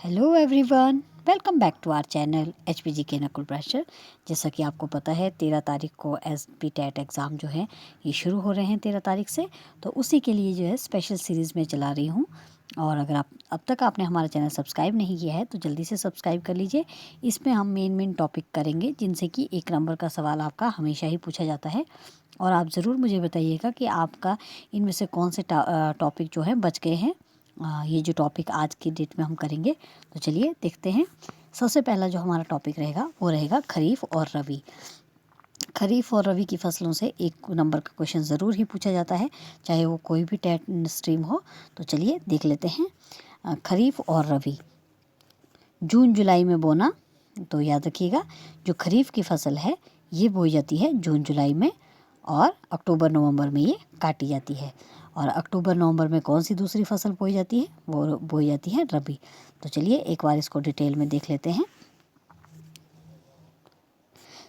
Hello everyone, welcome back to our channel HPG के Nakul pressure. जैसा कि आपको पता है 13 तारीख को एसपी टेट एग्ज़ाम जो है ये शुरू हो रहे हैं 13 तारीख से। तो उसी के लिए जो है स्पेशल सीरीज़ में चला रही हूँ। और अगर आप अब तक आपने हमारा चैनल सब्सक्राइब नहीं किया है तो जल्दी से सब्सक्राइब कर लीजिए। इसमें हम मेन टॉपिक करेंगे जिनसे कि 1 नंबर का सवाल आपका हमेशा ही पूछा जाता है। और आप ज़रूर मुझे बताइएगा कि आपका इनमें से कौन से टॉपिक जो है बच गए हैं। ये जो टॉपिक आज की डेट में हम करेंगे, तो चलिए देखते हैं। सबसे पहला जो हमारा टॉपिक रहेगा वो रहेगा खरीफ और रबी। खरीफ और रबी की फसलों से 1 नंबर का क्वेश्चन ज़रूर ही पूछा जाता है, चाहे वो कोई भी टेट स्ट्रीम हो। तो चलिए देख लेते हैं। खरीफ और रबी जून जुलाई में बोना। तो याद रखिएगा, जो खरीफ की फसल है ये बोई जाती है जून जुलाई में, और अक्टूबर नवंबर में ये काटी जाती है। और अक्टूबर नवंबर में कौन सी दूसरी फसल बोई जाती है, वो बोई जाती है रबी। तो चलिए एक बार इसको डिटेल में देख लेते हैं।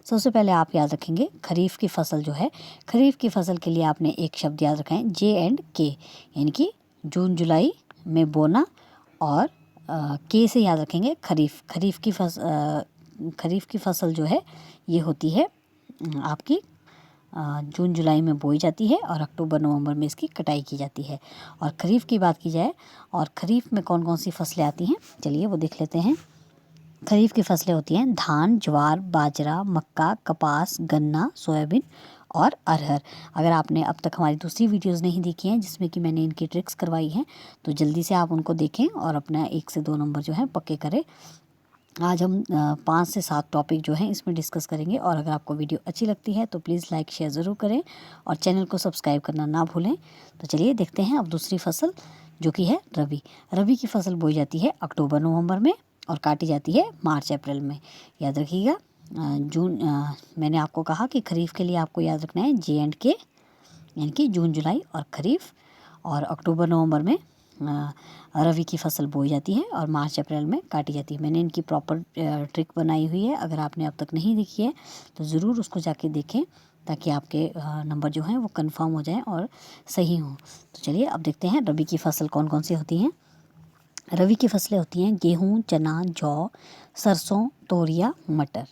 सबसे पहले आप याद रखेंगे खरीफ की फसल जो है, खरीफ की फसल के लिए आपने एक शब्द याद रखा है J&K, यानी कि जून जुलाई में बोना। और के से याद रखेंगे खरीफ। खरीफ की फसल जो है ये होती है आपकी जून जुलाई में बोई जाती है और अक्टूबर नवंबर में इसकी कटाई की जाती है। और खरीफ की बात की जाए और खरीफ में कौन कौन सी फसलें आती हैं, चलिए वो देख लेते हैं। खरीफ की फसलें होती हैं धान, ज्वार, बाजरा, मक्का, कपास, गन्ना, सोयाबीन और अरहर। अगर आपने अब तक हमारी दूसरी वीडियोस नहीं देखी हैं जिसमें कि मैंने इनकी ट्रिक्स करवाई हैं, तो जल्दी से आप उनको देखें और अपना 1 से 2 नंबर जो है पक्के करें। आज हम 5 से 7 टॉपिक जो हैं इसमें डिस्कस करेंगे। और अगर आपको वीडियो अच्छी लगती है तो प्लीज़ लाइक शेयर ज़रूर करें और चैनल को सब्सक्राइब करना ना भूलें। तो चलिए देखते हैं अब दूसरी फसल जो कि है रबी। रबी की फसल बोई जाती है अक्टूबर नवंबर में और काटी जाती है मार्च अप्रैल में। याद रखिएगा, मैंने आपको कहा कि खरीफ के लिए आपको याद रखना है J&K, यानी कि जून जुलाई और खरीफ। और अक्टूबर नवंबर में रबी की फसल बोई जाती है और मार्च अप्रैल में काटी जाती है। मैंने इनकी प्रॉपर ट्रिक बनाई हुई है, अगर आपने अब तक नहीं देखी है तो ज़रूर उसको जाके देखें ताकि आपके नंबर जो हैं वो कंफर्म हो जाएं और सही हों। तो चलिए अब देखते हैं रबी की फसल कौन कौन सी होती हैं। रबी की फसलें होती हैं गेहूँ, चना, जौ, सरसों, तोरिया, मटर।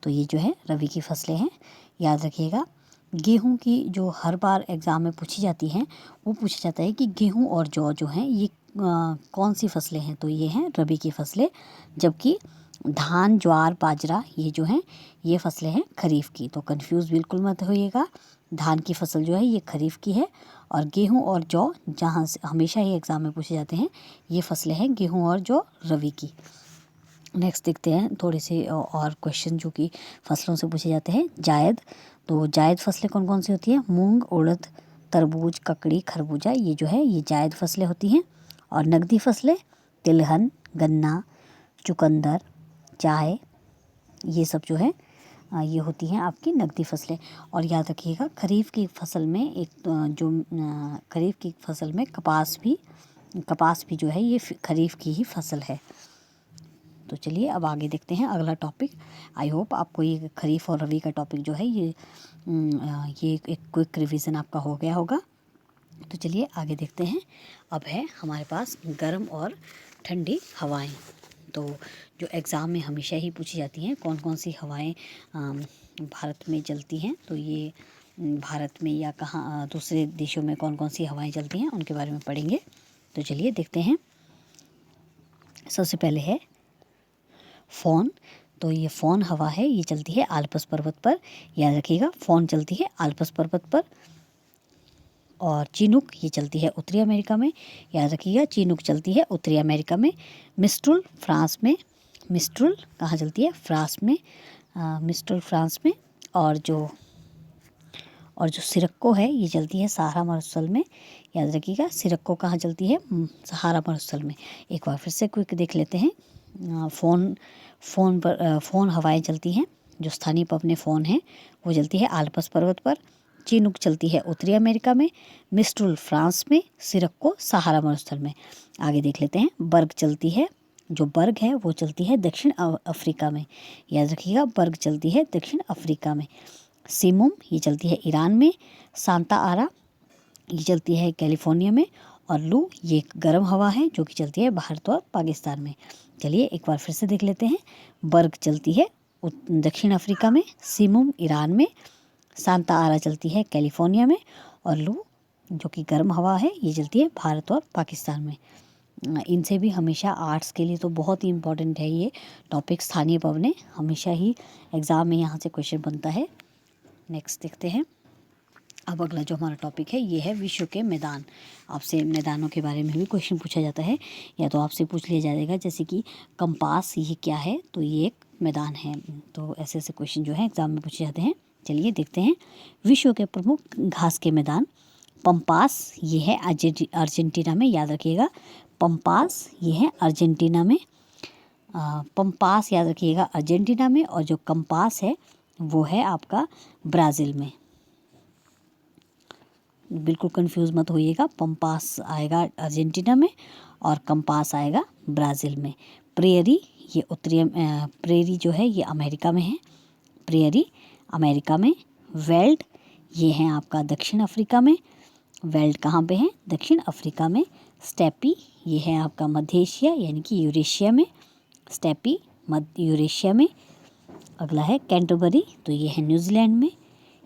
तो ये जो है रबी की फसलें हैं। याद रखिएगा, गेहूं की जो हर बार एग्ज़ाम में पूछी जाती हैं वो पूछा जाता है कि गेहूं और जौ जो हैं ये कौन सी फसलें हैं, तो ये हैं रबी की फसलें। जबकि धान, ज्वार, बाजरा ये जो हैं ये फसलें हैं खरीफ की। तो कंफ्यूज बिल्कुल मत होइएगा, धान की फसल जो है ये खरीफ की है और गेहूं और जौ जहाँ से हमेशा ही एग्ज़ाम में पूछे जाते हैं ये फसलें हैं गेहूं और जौ रबी की। नेक्स्ट देखते हैं थोड़े से और क्वेश्चन जो कि फसलों से पूछे जाते हैं। जायद, तो जायद फसलें कौन कौन सी होती हैं, मूंग, उड़द, तरबूज, ककड़ी, खरबूजा, ये जो है ये जायद फसलें होती हैं। और नकदी फसलें तिलहन, गन्ना, चुकंदर, चाय, ये सब जो है ये होती हैं आपकी नकदी फसलें। और याद रखिएगा खरीफ की फसल में खरीफ की फसल में कपास भी जो है ये खरीफ की ही फसल है। तो चलिए अब आगे देखते हैं अगला टॉपिक। आई होप आपको ये खरीफ और रबी का टॉपिक जो है ये एक क्विक रिवीजन आपका हो गया होगा। तो चलिए आगे देखते हैं। अब है हमारे पास गर्म और ठंडी हवाएं। तो जो एग्ज़ाम में हमेशा ही पूछी जाती हैं कौन कौन सी हवाएं भारत में चलती हैं, तो ये भारत में या कहाँ दूसरे देशों में कौन कौन सी हवाएं चलती हैं उनके बारे में पढ़ेंगे। तो चलिए देखते हैं। सबसे पहले है फ़ोन। तो ये फ़ोन हवा है, ये चलती है आल्प्स पर्वत पर। याद रखिएगा फ़ोन चलती है आल्प्स पर्वत पर। और चिनूक ये चलती है उत्तरी अमेरिका में। याद रखिएगा चिनूक चलती है उत्तरी अमेरिका में। मिस्ट्रुल फ्रांस में। मिस्ट्रुल कहाँ चलती है, फ्रांस में। मिस्ट्रुल फ्रांस में। और जो सिरक्को है ये चलती है सहारा मरुस्थल में। याद रखिएगा सिरक्को कहाँ चलती है, सहारा मरुस्थल में। एक बार फिर से क्विक देख लेते हैं। फ़ोन हवाएं चलती हैं, जो स्थानीय पवने फ़ोन हैं वो चलती है आल्प्स पर्वत पर। चिनूक चलती है उत्तरी अमेरिका में। मिस्ट्रुल फ्रांस में। सिरक्को सहारा मरुस्थल में। आगे देख लेते हैं। बर्ग चलती है, जो बर्ग है वो चलती है दक्षिण अफ्रीका में। याद रखिएगा बर्ग चलती है दक्षिण अफ्रीका में। सिमुम ये चलती है ईरान में। सांता आरा ये चलती है कैलिफोर्निया में। और लू ये एक गर्म हवा है जो कि चलती है भारत और पाकिस्तान में। चलिए एक बार फिर से देख लेते हैं। बर्ग चलती है दक्षिण अफ्रीका में, सिमुम ईरान में, सांता आरा चलती है कैलिफोर्निया में, और लू जो कि गर्म हवा है ये चलती है भारत और पाकिस्तान में। इनसे भी हमेशा आर्ट्स के लिए तो बहुत ही इम्पोर्टेंट है ये टॉपिक। स्थानीय पवनें हमेशा ही एग्ज़ाम में यहाँ से क्वेश्चन बनता है। नेक्स्ट देखते हैं। अब अगला जो हमारा टॉपिक है ये है विश्व के मैदान। आपसे मैदानों के बारे में भी क्वेश्चन पूछा जाता है, या तो आपसे पूछ लिया जाएगा जैसे कि कंपास ये क्या है, तो ये एक मैदान है। तो ऐसे ऐसे क्वेश्चन जो है एग्ज़ाम में पूछे जाते हैं। चलिए देखते हैं। विश्व के प्रमुख घास के मैदान पंपास ये है अर्जेंटीना में, याद रखिएगा पंपास ये है अर्जेंटीना में। पंपास याद रखिएगा अर्जेंटीना में, और जो कंपास है वो है आपका ब्राज़ील में। बिल्कुल कंफ्यूज मत होइएगा, पंपास आएगा अर्जेंटीना में और कंपास आएगा ब्राज़ील में। प्रेयरी ये उत्तरी प्रेयरी जो है ये अमेरिका में है, प्रेयरी अमेरिका में। वेल्ड ये है आपका दक्षिण अफ्रीका में, वेल्ड कहाँ पे है, दक्षिण अफ्रीका में। स्टेपी ये है आपका मध्य एशिया यानी कि यूरेशिया में, स्टेपी मध्य यूरेशिया में। अगला है कैंटरबरी, तो ये है न्यूजीलैंड में,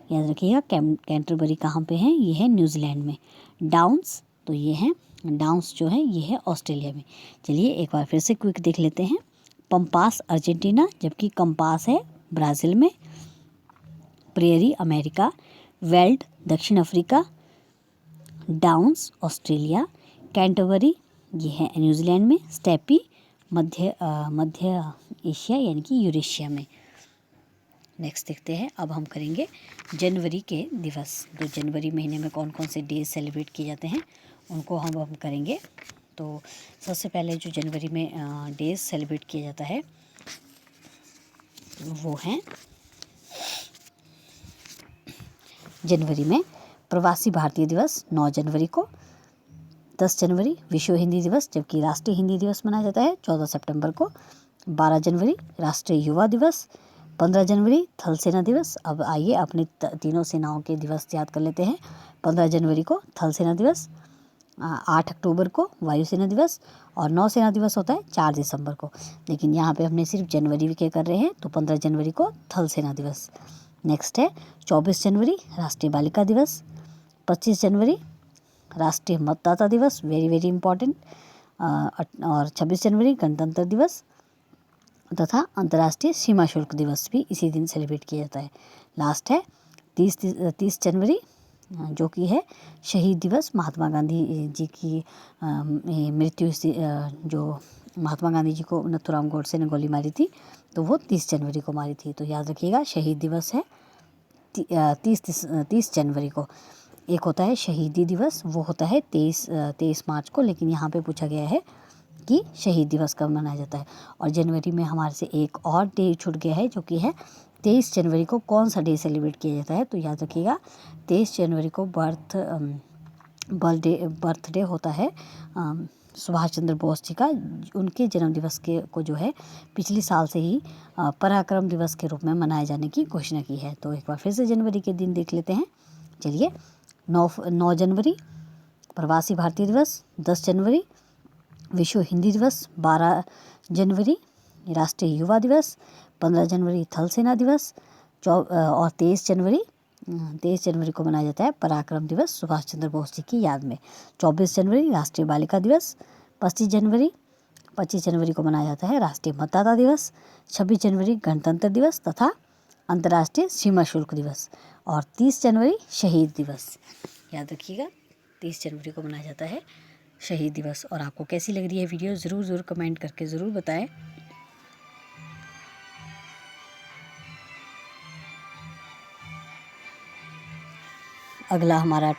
याद रखिएगा कैंटरबरी कहाँ पे है, ये है न्यूजीलैंड में। डाउन्स, तो ये है डाउन्स जो है ये है ऑस्ट्रेलिया में। चलिए एक बार फिर से क्विक देख लेते हैं। पंपास अर्जेंटीना, जबकि कंपास है ब्राज़ील में। प्रेयरी अमेरिका, वेल्ड दक्षिण अफ्रीका, डाउन्स ऑस्ट्रेलिया, कैंटरबरी ये है न्यूजीलैंड में, स्टेपी मध्य एशिया यानी कि यूरेशिया में। नेक्स्ट देखते हैं। अब हम करेंगे जनवरी के दिवस। तो जनवरी महीने में कौन कौन से डेज सेलिब्रेट किए जाते हैं उनको हम करेंगे। तो सबसे पहले जो जनवरी में डेज सेलिब्रेट किया जाता है वो हैं जनवरी में प्रवासी भारतीय दिवस 9 जनवरी को, 10 जनवरी विश्व हिंदी दिवस, जबकि राष्ट्रीय हिंदी दिवस मनाया जाता है 14 सितंबर को। 12 जनवरी राष्ट्रीय युवा दिवस, 15 जनवरी थल सेना दिवस। अब आइए अपनी तीनों सेनाओं के दिवस याद कर लेते हैं। 15 जनवरी को थल सेना दिवस, 8 अक्टूबर को वायुसेना दिवस, और नौसेना दिवस होता है 4 दिसंबर को। लेकिन यहाँ पे हमने सिर्फ जनवरी के कर रहे हैं, तो 15 जनवरी को थल सेना दिवस। नेक्स्ट है 24 जनवरी राष्ट्रीय बालिका दिवस, 25 जनवरी राष्ट्रीय मतदाता दिवस, वेरी वेरी इंपॉर्टेंट, और 26 जनवरी गणतंत्र दिवस तथा अंतर्राष्ट्रीय सीमा शुल्क दिवस भी इसी दिन सेलिब्रेट किया जाता है। लास्ट है 30 जनवरी जो कि है शहीद दिवस। महात्मा गांधी जी की मृत्यु जो महात्मा गांधी जी को नथुराम गोडसे ने गोली मारी थी, तो वो 30 जनवरी को मारी थी। तो याद रखिएगा शहीद दिवस है 30 जनवरी को। एक होता है शहीदी दिवस, वो होता है 23 मार्च को, लेकिन यहाँ पे पूछा गया है कि शहीद दिवस कब मनाया जाता है। और जनवरी में हमारे से एक और डे छूट गया है जो कि है 23 जनवरी को कौन सा डे सेलिब्रेट किया जाता है। तो याद रखिएगा 23 जनवरी को बर्थडे होता है सुभाष चंद्र बोस जी का। उनके जन्मदिवस को जो है पिछले साल से ही पराक्रम दिवस के रूप में मनाए जाने की घोषणा की है। तो एक बार फिर से जनवरी के दिन देख लेते हैं। चलिए 9 जनवरी प्रवासी भारतीय दिवस, 10 जनवरी विश्व हिंदी दिवस, 12 जनवरी राष्ट्रीय युवा दिवस, 15 जनवरी थल सेना दिवस, और 23 जनवरी को मनाया जाता है पराक्रम दिवस सुभाष चंद्र बोस जी की याद में। 24 जनवरी राष्ट्रीय बालिका दिवस, 25 जनवरी को मनाया जाता है राष्ट्रीय मतदाता दिवस, 26 जनवरी गणतंत्र दिवस तथा अंतर्राष्ट्रीय सीमा शुल्क दिवस, और 30 जनवरी शहीद दिवस। याद रखिएगा 30 जनवरी को मनाया जाता है शहीद दिवस। और आपको कैसी लग रही है वीडियो ज़रूर कमेंट करके ज़रूर बताएं। अगला हमारा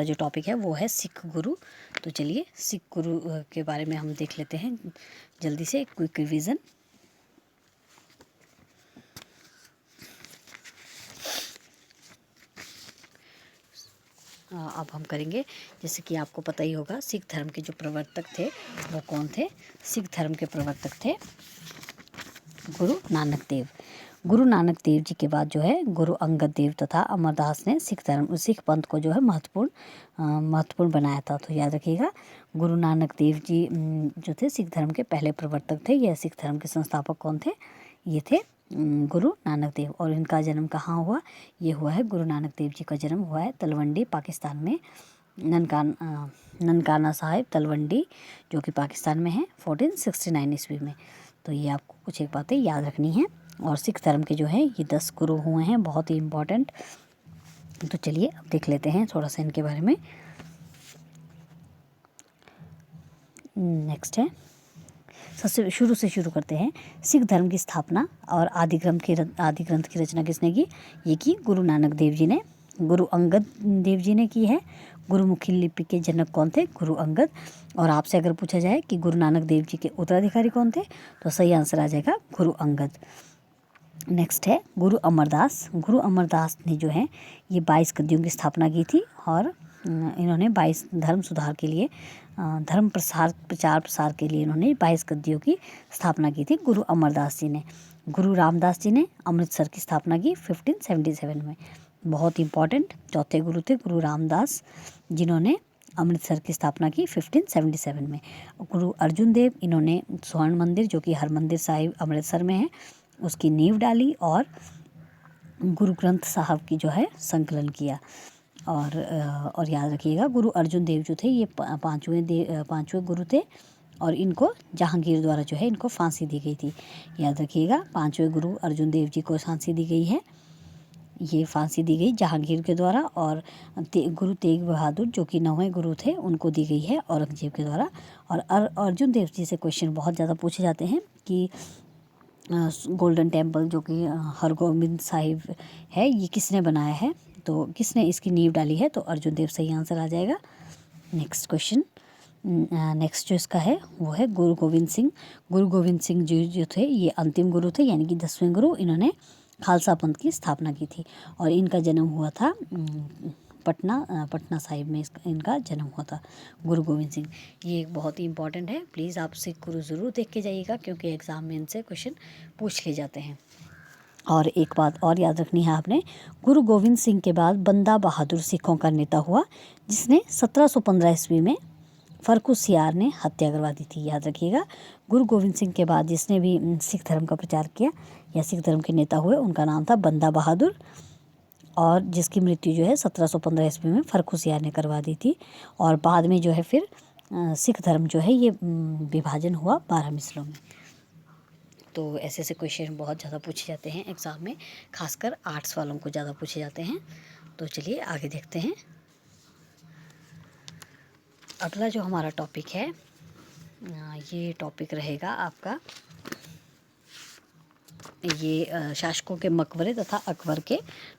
जो टॉपिक है वो है सिख गुरु। तो चलिए सिख गुरु के बारे में हम देख लेते हैं जल्दी से क्विक रिवीजन। अब हम करेंगे, जैसे कि आपको पता ही होगा सिख धर्म के जो प्रवर्तक थे वो कौन थे। सिख धर्म के प्रवर्तक थे गुरु नानक देव। गुरु नानक देव जी के बाद जो है गुरु अंगद देव तथा अमरदास ने सिख पंथ को जो है महत्वपूर्ण बनाया था। तो याद रखिएगा, गुरु नानक देव जी जो थे सिख धर्म के पहले प्रवर्तक थे। यह सिख धर्म के संस्थापक कौन थे? ये थे गुरु नानक देव। और इनका जन्म कहाँ हुआ? ये हुआ है, गुरु नानक देव जी का जन्म हुआ है तलवंडी, पाकिस्तान में। ननकाना साहिब तलवंडी, जो कि पाकिस्तान में है, 1469 ईस्वी में। तो ये आपको कुछ एक बातें याद रखनी है। और सिख धर्म के जो हैं ये 10 गुरु हुए हैं, बहुत ही इम्पोर्टेंट। तो चलिए अब देख लेते हैं थोड़ा सा इनके बारे में। नेक्स्ट है, सबसे शुरू से शुरू करते हैं। सिख धर्म की स्थापना और आदि ग्रंथ की रचना किसने की? ये की गुरु नानक देव जी ने। गुरु अंगद देव जी ने की है। गुरुमुखी लिपि के जनक कौन थे? गुरु अंगद। और आपसे अगर पूछा जाए कि गुरु नानक देव जी के उत्तराधिकारी कौन थे, तो सही आंसर आ जाएगा गुरु अंगद। नेक्स्ट है गुरु अमरदास। गुरु अमरदास ने जो है ये 22 गद्दियों की स्थापना की थी। और इन्होंने 22 धर्म सुधार के लिए, धर्म प्रचार प्रसार के लिए इन्होंने 22 गद्दियों की स्थापना की थी गुरु अमरदास जी ने। गुरु रामदास जी ने अमृतसर की स्थापना की 1577 में। बहुत इंपॉर्टेंट चौथे गुरु थे गुरु रामदास, जिन्होंने अमृतसर की स्थापना की 1577 में। गुरु अर्जुन देव, इन्होंने स्वर्ण मंदिर जो कि हरमंदिर साहिब अमृतसर में है उसकी नींव डाली और गुरु ग्रंथ साहब की जो है संकलन किया। और याद रखिएगा, गुरु अर्जुन देव जो थे ये पांचवें गुरु थे। और इनको जहांगीर द्वारा जो है इनको फांसी दी गई थी। याद रखिएगा, पांचवें गुरु अर्जुन देव जी को फांसी दी गई है। ये फांसी दी गई जहांगीर के द्वारा। और गुरु तेग बहादुर जो कि 9वें गुरु थे उनको दी गई है औरंगजेब के द्वारा। और अर्जुन देव जी से क्वेश्चन बहुत ज़्यादा पूछे जाते हैं कि गोल्डन टेम्पल जो कि हरगोबिंद साहिब है, ये किसने बनाया है? तो किसने इसकी नींव डाली है? तो अर्जुन देव सही आंसर आ जाएगा। नेक्स्ट क्वेश्चन, नेक्स्ट जो इसका है वो है गुरु गोविंद सिंह। गुरु गोविंद सिंह जी जो थे ये अंतिम गुरु थे, यानी कि 10वें गुरु। इन्होंने खालसा पंथ की स्थापना की थी और इनका जन्म हुआ था पटना साहिब में इनका जन्म हुआ था, गुरु गोविंद सिंह। ये एक बहुत ही इंपॉर्टेंट है, प्लीज़ आप सिख गुरु ज़रूर देख के जाइएगा क्योंकि एग्ज़ाम में इनसे क्वेश्चन पूछ ले जाते हैं। और एक बात और याद रखनी है आपने, गुरु गोविंद सिंह के बाद बंदा बहादुर सिखों का नेता हुआ, जिसने 1715 ईस्वी में फर्रुखसियार ने हत्या करवा दी थी। याद रखिएगा, गुरु गोविंद सिंह के बाद जिसने भी सिख धर्म का प्रचार किया या सिख धर्म के नेता हुए, उनका नाम था बंदा बहादुर। और जिसकी मृत्यु जो है 1715 ईस्वी में फर्रुखसियार ने करवा दी थी। और बाद में जो है फिर सिख धर्म जो है ये विभाजन हुआ 12 मिसलों में। तो ऐसे ऐसे क्वेश्चन बहुत ज़्यादा पूछे जाते हैं एग्ज़ाम में, खासकर आर्ट्स वालों को ज़्यादा पूछे जाते हैं। तो चलिए आगे देखते हैं। अगला जो हमारा टॉपिक है ये टॉपिक रहेगा आपका ये शासकों के मकबरे तथा अकबर के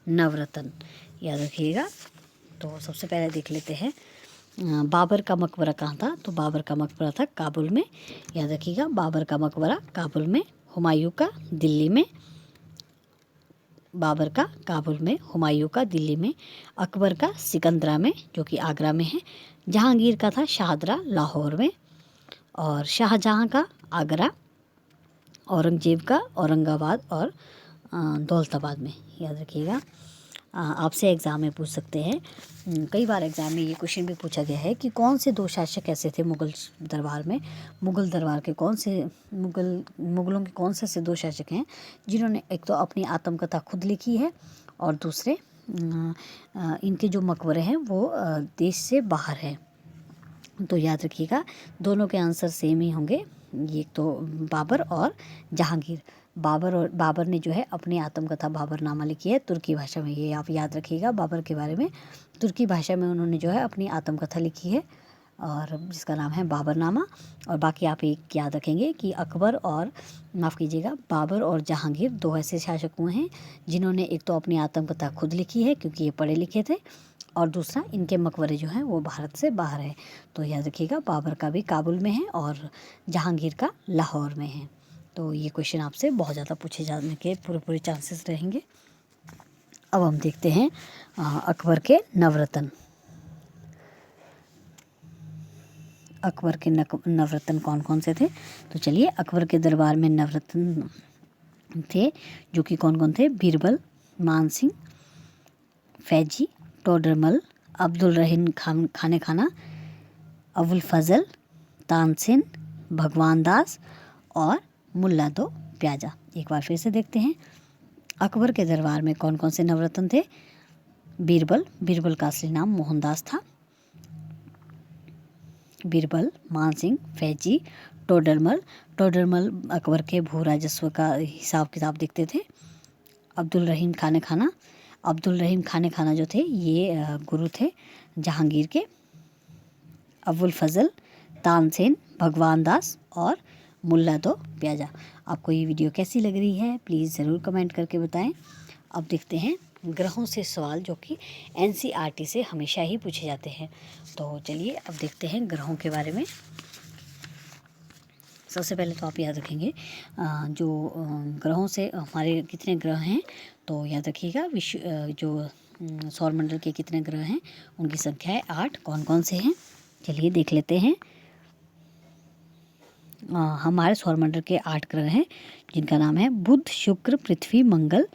नवरत्न। याद रखिएगा। तो सबसे पहले देख लेते हैं बाबर का मकबरा कहाँ था? तो बाबर का मकबरा था काबुल में। याद रखिएगा, बाबर का मकबरा काबुल में, हुमायूं का दिल्ली में। बाबर का काबुल में, हुमायूं का दिल्ली में, अकबर का सिकंदरा में जो कि आगरा में है, जहांगीर का था शाहदरा लाहौर में, और शाहजहां का आगरा, औरंगजेब का औरंगाबाद और दौलताबाद में। याद रखिएगा, आपसे एग्ज़ाम में पूछ सकते हैं। कई बार एग्ज़ाम में ये क्वेश्चन भी पूछा गया है कि कौन से 2 शासक ऐसे थे मुग़ल दरबार में, मुग़ल दरबार के मुग़लों के कौन से 2 शासक हैं जिन्होंने एक तो अपनी आत्मकथा खुद लिखी है और दूसरे इनके जो मकबरे हैं वो देश से बाहर है। तो याद रखिएगा, दोनों के आंसर सेम ही होंगे। ये तो बाबर और जहांगीर। बाबर ने जो है अपनी आत्मकथा बाबरनामा लिखी है तुर्की भाषा में। ये आप याद रखिएगा, बाबर के बारे में तुर्की भाषा में उन्होंने जो है अपनी आत्मकथा लिखी है और जिसका नाम है बाबरनामा। और बाकी आप एक याद रखेंगे कि बाबर और जहांगीर 2 ऐसे शासक हुए हैं जिन्होंने एक तो अपनी आत्मकथा खुद लिखी है क्योंकि ये पढ़े लिखे थे, और दूसरा इनके मकबरे जो हैं वो भारत से बाहर है। तो याद रखिएगा, बाबर का भी काबुल में है और जहांगीर का लाहौर में है। तो ये क्वेश्चन आपसे बहुत ज़्यादा पूछे जाने के पूरे चांसेस रहेंगे। अब हम देखते हैं अकबर के नवरत्न। अकबर के नवरत्न कौन कौन से थे? तो चलिए, अकबर के दरबार में नवरत्न थे, जो कि कौन कौन थे? बीरबल, मानसिंह, फैजी, टोडरमल, अब्दुल रहीम खाने खाना, अबुल फजल, तानसेन, भगवान दास और मुल्ला दो प्याजा। एक बार फिर से देखते हैं, अकबर के दरबार में कौन कौन से नवरत्न थे? बीरबल, बीरबल का असली नाम मोहनदास था। बीरबल, मानसिंह, फैजी, टोडरमल, टोडरमल अकबर के भू राजस्व का हिसाब किताब देखते थे। अब्दुल रहीम खाने खाना, अब्दुल रहीम खाने खाना जो थे ये गुरु थे जहांगीर के। अबुल फजल, तानसेन, भगवान दास और मुल्ला दो प्याजा। आपको ये वीडियो कैसी लग रही है प्लीज़ ज़रूर कमेंट करके बताएं। अब देखते हैं ग्रहों से सवाल जो कि एनसीईआरटी से हमेशा ही पूछे जाते हैं। तो चलिए अब देखते हैं ग्रहों के बारे में। सबसे पहले तो आप याद रखेंगे जो ग्रहों से हमारे कितने ग्रह हैं, तो याद रखिएगा विश्व जो सौरमंडल के कितने ग्रह हैं उनकी संख्या है 8। कौन कौन से हैं चलिए देख लेते हैं। हमारे सौरमंडल के 8 ग्रह हैं जिनका नाम है बुध, शुक्र, पृथ्वी, मंगल,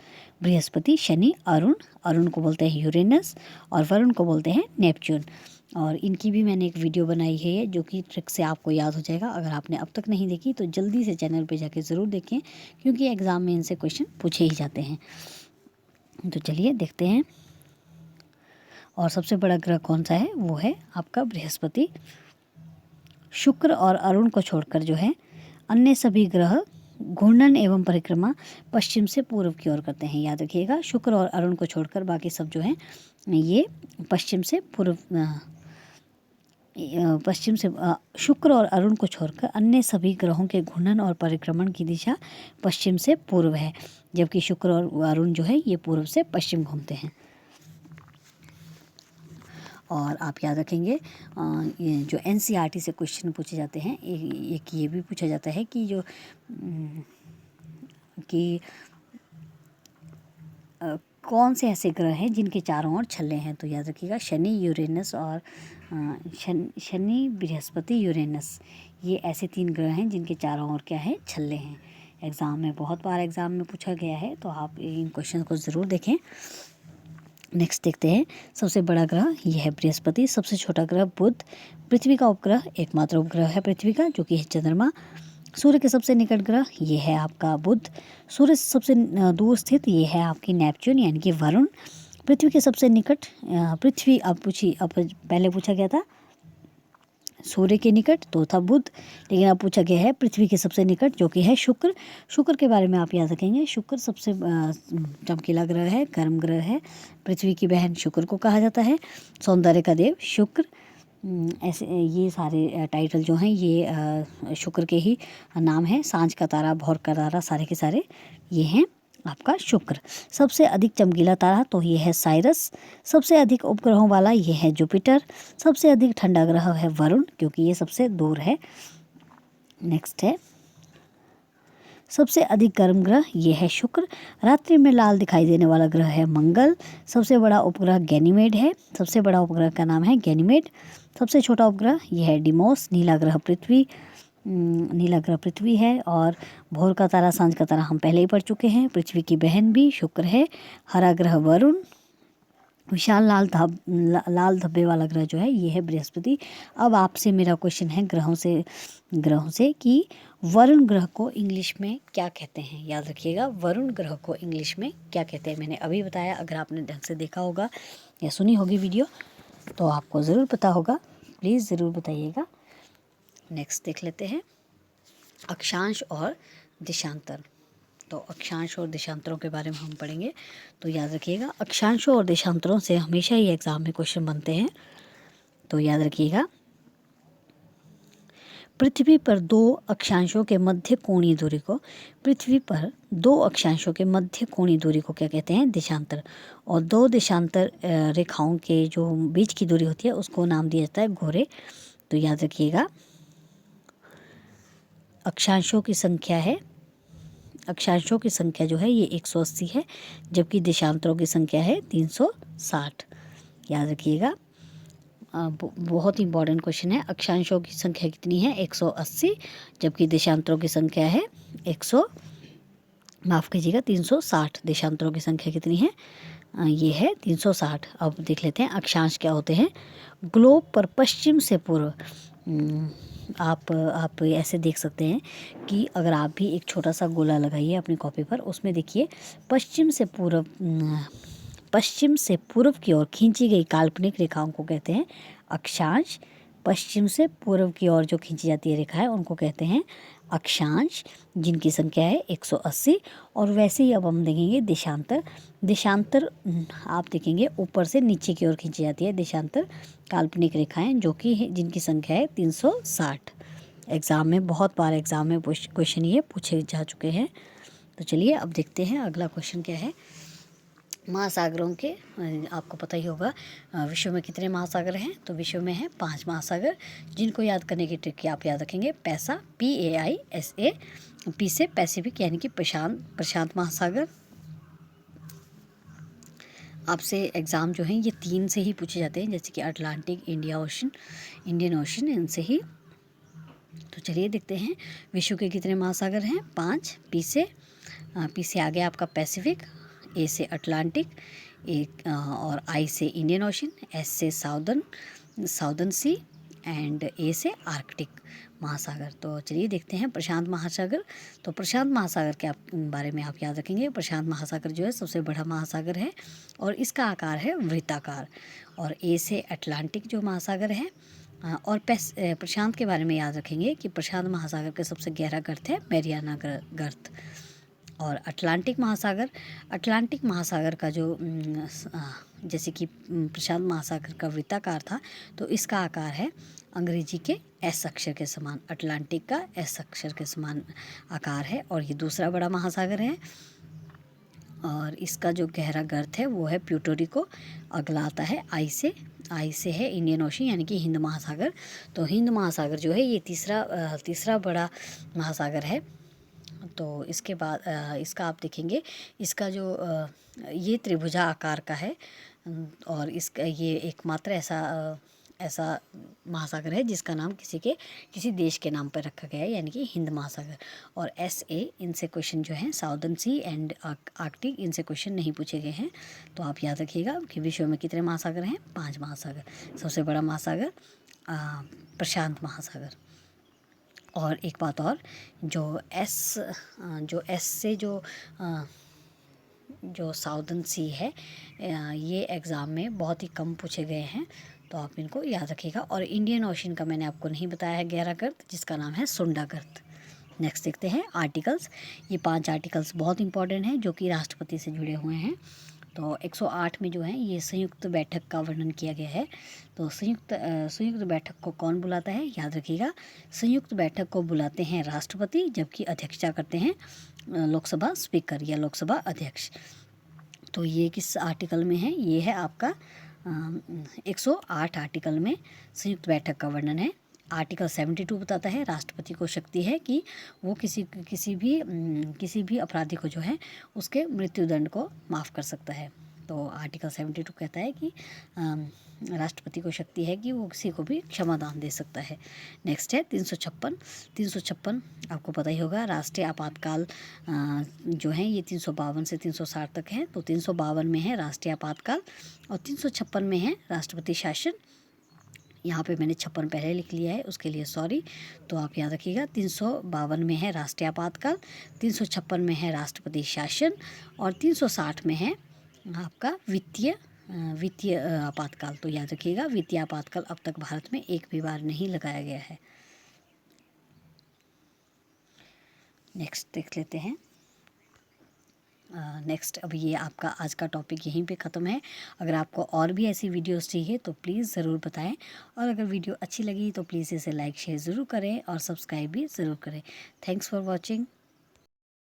बृहस्पति, शनि, अरुण, अरुण को बोलते हैं यूरेनस और वरुण को बोलते हैं नेपच्यून। और इनकी भी मैंने एक वीडियो बनाई है जो कि ट्रिक से आपको याद हो जाएगा। अगर आपने अब तक नहीं देखी तो जल्दी से चैनल पे जाके ज़रूर देखें, क्योंकि एग्ज़ाम में इनसे क्वेश्चन पूछे ही जाते हैं। तो चलिए देखते हैं। और सबसे बड़ा ग्रह कौन सा है? वो है आपका बृहस्पति। शुक्र और अरुण को छोड़कर जो है अन्य सभी ग्रह घूर्णन एवं परिक्रमा पश्चिम से पूर्व की ओर करते हैं। याद रखिएगा, शुक्र और अरुण को छोड़कर बाकी सब जो हैं ये पश्चिम से पूर्व शुक्र और अरुण को छोड़कर अन्य सभी ग्रहों के घूर्णन और परिक्रमण की दिशा पश्चिम से पूर्व है, जबकि शुक्र और अरुण जो है ये पूर्व से पश्चिम घूमते हैं। और आप याद रखेंगे ये जो एनसीईआरटी से क्वेश्चन पूछे जाते हैं, एक ये भी पूछा जाता है कि जो कि कौन से ऐसे ग्रह हैं जिनके चारों ओर छल्ले हैं। तो याद रखिएगा शनि, यूरेनस और शनि, बृहस्पति, यूरेनस, ये ऐसे 3 ग्रह हैं जिनके चारों ओर क्या है? छल्ले हैं। एग्ज़ाम में बहुत बार एग्ज़ाम में पूछा गया है, तो आप इन क्वेश्चन को ज़रूर देखें। नेक्स्ट देखते हैं। सबसे बड़ा ग्रह यह है बृहस्पति, सबसे छोटा ग्रह बुध, पृथ्वी का उपग्रह, एकमात्र उपग्रह है पृथ्वी का जो कि है चंद्रमा। सूर्य के सबसे निकट ग्रह ये है आपका बुध, सूर्य से सबसे दूर स्थित ये है आपकी नेपच्यून यानी कि वरुण। पृथ्वी के सबसे निकट पृथ्वी अब पहले पूछा गया था सूर्य के निकट तो था बुध, लेकिन अब पूछा गया है पृथ्वी के सबसे निकट जो कि है शुक्र। शुक्र के बारे में आप याद रखेंगे, शुक्र सबसे चमकीला ग्रह है, गर्म ग्रह है, पृथ्वी की बहन शुक्र को कहा जाता है, सौंदर्य का देव शुक्र। ऐसे ये सारे टाइटल जो हैं ये शुक्र के ही नाम है। सांझ का तारा, भोर का तारा, सारे के सारे ये हैं आपका शुक्र। सबसे अधिक चमकीला तारा तो ये है साइरस, सबसे अधिक उपग्रहों वाला ये है जुपिटर, सबसे अधिक ठंडा ग्रह है वरुण क्योंकि ये सबसे दूर है। नेक्स्ट है सबसे अधिक गर्म ग्रह ये है शुक्र, रात्रि में लाल दिखाई देने वाला ग्रह है मंगल, सबसे बड़ा उपग्रह गैनीमेड है, सबसे बड़ा उपग्रह का नाम है गैनीमेड। सबसे छोटा उपग्रह यह है डिमोस, नीला ग्रह पृथ्वी है। और भोर का तारा, सांझ का तारा हम पहले ही पढ़ चुके हैं, पृथ्वी की बहन भी शुक्र है। हरा ग्रह वरुण, विशाल लाल धब्बे वाला ग्रह जो है ये है बृहस्पति। अब आपसे मेरा क्वेश्चन है ग्रहों से कि वरुण ग्रह को इंग्लिश में क्या कहते हैं। याद रखिएगा, वरुण ग्रह को इंग्लिश में क्या कहते हैं। मैंने अभी बताया, अगर आपने ढंग से देखा होगा या सुनी होगी वीडियो तो आपको ज़रूर पता होगा, प्लीज़ ज़रूर बताइएगा। नेक्स्ट देख लेते हैं अक्षांश और देशांतर। तो अक्षांश और देशांतरों के बारे में हम पढ़ेंगे। तो याद रखिएगा, अक्षांशों और देशांतरों से हमेशा ही एग्ज़ाम में क्वेश्चन बनते हैं। तो याद रखिएगा, पृथ्वी पर दो अक्षांशों के मध्य कोणीय दूरी को क्या कहते हैं? देशांतर। और 2 देशांतर रेखाओं के जो बीच की दूरी होती है उसको नाम दिया जाता है गोरे। तो याद रखिएगा, अक्षांशों की संख्या जो है ये 180 है, जबकि देशांतरों की संख्या है 360। याद रखिएगा, बहुत ही इंपॉर्टेंट क्वेश्चन है। अक्षांशों की संख्या कितनी है? 180, जबकि देशांतरों की संख्या है 160। माफ़ कीजिएगा 360। देशांतरों की संख्या कितनी है? ये है 360। अब देख लेते हैं अक्षांश क्या होते हैं। ग्लोब पर पश्चिम से पूर्व, आप ऐसे देख सकते हैं कि अगर आप भी एक छोटा सा गोला लगाइए अपनी कॉपी पर, उसमें देखिए पश्चिम से पूर्व की ओर खींची गई काल्पनिक रेखाओं को कहते हैं अक्षांश। पश्चिम से पूर्व की ओर जो खींची जाती है रेखा है उनको कहते हैं अक्षांश, जिनकी संख्या है 180। और वैसे ही अब हम देखेंगे देशांतर। देशांतर आप देखेंगे ऊपर से नीचे की ओर खींची जाती है देशांतर काल्पनिक रेखाएं, जो कि जिनकी संख्या है 360। एग्ज़ाम में बहुत बार क्वेश्चन ये पूछे जा चुके हैं। तो चलिए अब देखते हैं अगला क्वेश्चन क्या है। महासागरों के, आपको पता ही होगा विश्व में कितने महासागर हैं। तो विश्व में हैं 5 महासागर, जिनको याद करने की ट्रिक आप याद रखेंगे पैसा, PAISA। पी से पैसिफिक यानी कि प्रशांत महासागर। आपसे एग्ज़ाम जो हैं ये 3 से ही पूछे जाते हैं, जैसे कि अटलांटिक, इंडियन ओशन, इनसे ही। तो चलिए देखते हैं विश्व के कितने महासागर हैं। 5। पी से आ गया आपका पैसिफिक, ए से अटलांटिक, और आई से इंडियन ओशन, एस से साउदर्न सी, एंड ए से आर्कटिक महासागर। तो चलिए देखते हैं प्रशांत महासागर। तो प्रशांत महासागर के बारे में आप याद रखेंगे। प्रशांत महासागर जो है सबसे बड़ा महासागर है और इसका आकार है वृत्ताकार। और ए से अटलांटिक जो महासागर है, और प्रशांत के बारे में याद रखेंगे कि प्रशांत महासागर का सबसे गहरा गर्त है मैरियाना गर्त। और अटलांटिक महासागर का जो जैसे कि प्रशांत महासागर का वृत्ताकार था, तो इसका आकार है अंग्रेजी के एस अक्षर के समान। अटलांटिक का एस अक्षर के समान आकार है और ये दूसरा बड़ा महासागर है। और इसका जो गहरा गर्त है वो है प्यूर्टो अगला आता है आई से है इंडियन ओशन यानी कि हिंद महासागर। तो हिंद महासागर जो है ये तीसरा बड़ा महासागर है। तो इसके बाद इसका आप देखेंगे, इसका जो ये त्रिभुजा आकार का है, और इसका ये एकमात्र ऐसा महासागर है जिसका नाम किसी देश के नाम पर रखा गया है, यानी कि हिंद महासागर। और SA इनसे क्वेश्चन जो है साउदर्न सी एंड आर्कटिक, इनसे क्वेश्चन नहीं पूछे गए हैं। तो आप याद रखिएगा कि विश्व में कितने महासागर हैं? 5 महासागर। सबसे बड़ा महासागर प्रशांत महासागर। और एक बात और, जो एस से जो साउदर्न सी है, ये एग्ज़ाम में बहुत ही कम पूछे गए हैं, तो आप इनको याद रखिएगा। और इंडियन ओशन का मैंने आपको नहीं बताया है गहरा गर्त, जिसका नाम है सुंडा गर्त। नेक्स्ट देखते हैं आर्टिकल्स। ये 5 आर्टिकल्स बहुत इंपॉर्टेंट हैं जो कि राष्ट्रपति से जुड़े हुए हैं। तो 108 में जो है ये संयुक्त बैठक का वर्णन किया गया है। तो संयुक्त बैठक को कौन बुलाता है? याद रखिएगा, संयुक्त बैठक को बुलाते हैं राष्ट्रपति, जबकि अध्यक्षता करते हैं लोकसभा स्पीकर या लोकसभा अध्यक्ष। तो ये किस आर्टिकल में है? ये है आपका 108 आर्टिकल में संयुक्त बैठक का वर्णन है। आर्टिकल 72 बताता है राष्ट्रपति को शक्ति है कि वो किसी भी अपराधी को जो है उसके मृत्युदंड को माफ़ कर सकता है। तो आर्टिकल 72 कहता है कि राष्ट्रपति को शक्ति है कि वो किसी को भी क्षमादान दे सकता है। नेक्स्ट है 356 आपको पता ही होगा, राष्ट्रीय आपातकाल जो है ये 352 से 360 तक है। तो 352 में है राष्ट्रीय आपातकाल और 356 में है राष्ट्रपति शासन। यहाँ पे मैंने 56 पहले लिख लिया है, उसके लिए सॉरी। तो आप याद रखिएगा 352 में है राष्ट्रीय आपातकाल, 356 में है राष्ट्रपति शासन और 360 में है आपका वित्तीय आपातकाल। तो याद रखिएगा वित्तीय आपातकाल अब तक भारत में एक भी बार नहीं लगाया गया है। नेक्स्ट देख लेते हैं। नेक्स्ट अब ये आपका आज का टॉपिक यहीं पे ख़त्म है। अगर आपको और भी ऐसी वीडियोस चाहिए तो प्लीज़ ज़रूर बताएं, और अगर वीडियो अच्छी लगी तो प्लीज़ इसे लाइक शेयर ज़रूर करें और सब्सक्राइब भी ज़रूर करें। Thanks for watching.